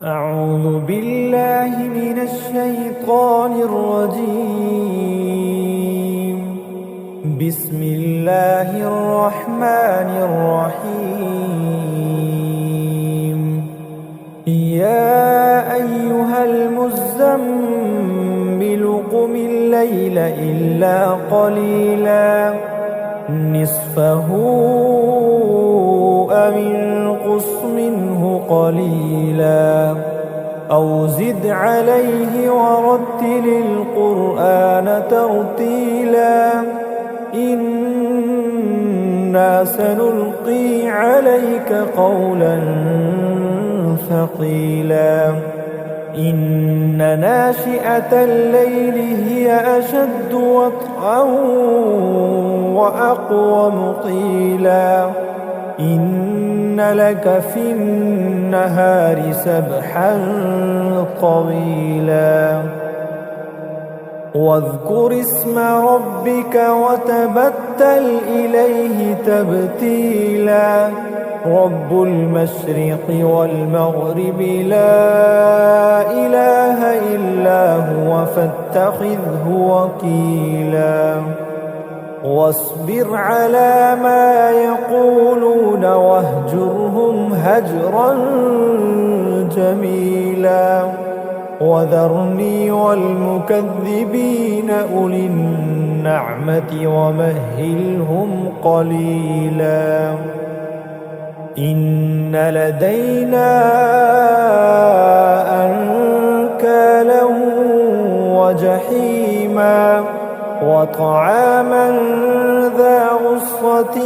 أعوذ بالله من الشيطان الرجيم. بسم الله الرحمن الرحيم. يا أيها المزمل قم الليل إلا قليلا نصفه أو انقص منه قليلا أو زد عليه ورتل القرآن ترتيلا إنا سنلقي عليك قولا ثقيلا إن ناشئة الليل هي أشد وطئا وأقوم قيلا إن لك في النهار سبحا طويلا واذكر اسم ربك وتبتل إليه تبتيلا رب المشرق والمغرب لا إله إلا هو فاتخذه وكيلا واصبر على ما يقولون واهجرهم هجرا جميلا وذرني والمكذبين أولي النعمة ومهلهم قليلا إن لدينا أنكالا وجحيما وطعاما ذا غصة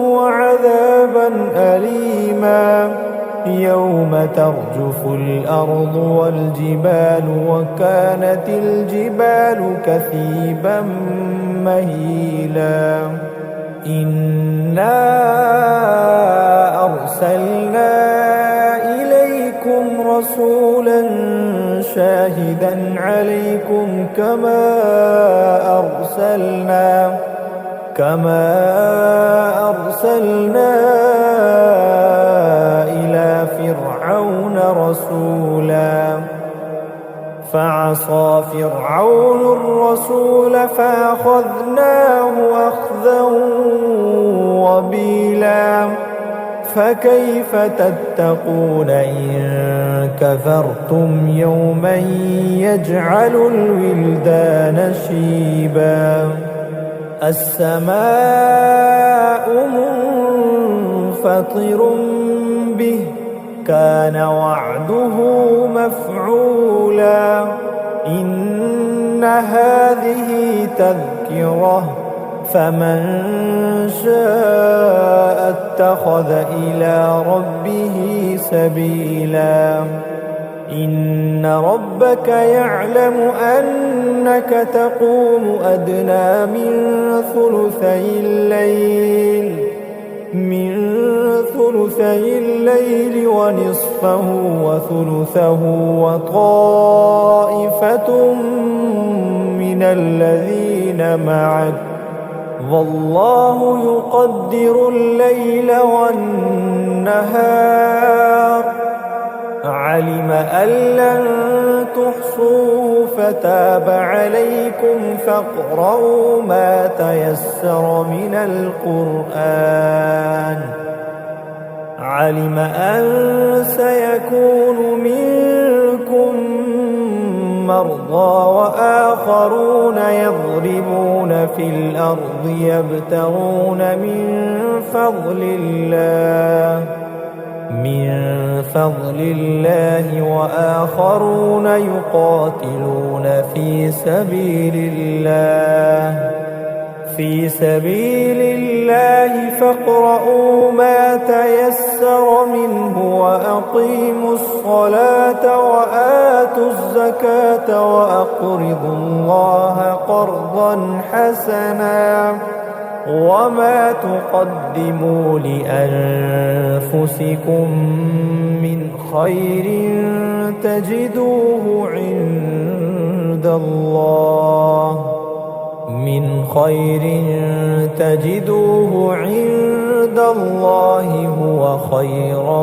وعذابا أليما يوم ترجف الأرض والجبال وكانت الجبال كثيبا مهيلا إنا أرسلنا إليكم رسولا شاهدا عليكم كما أرسلنا إلى فرعون رسولا فعصى فرعون الرسول فأخذناه أخذا وبيلا فكيف تتقون إن كفرتم يوما يجعل الولدان شيبا السماء منفطر به كان وعده مفعولا إن هذه تذكرة فمن شاء اتخذ إلى ربه سبيلا إن ربك يعلم أنك تقوم أدنى من ثلثي الليل ونصفه وثلثه وطائفة من الذين معك والله يقدر الليل والنهار علم أن لن تحصوه فتاب عليكم فاقرؤوا ما تيسر من القرآن علم أن سيكون منكم مرضى وآخرون يضربون في الأرض يبتغون من فضل الله وآخرون يقاتلون في سبيل الله فاقرؤوا ما تيسر منه وأقيموا الصلاة وآتوا الزكاة وأقرضوا الله قرضا حسنا وما تقدموا لأنفسكم من خير تجدوه عند الله من خير تجدوه عند الله هو خيرا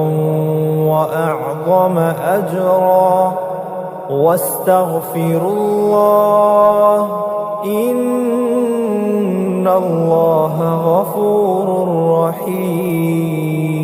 وأعظم أجرا واستغفروا الله إن الله غفور رحيم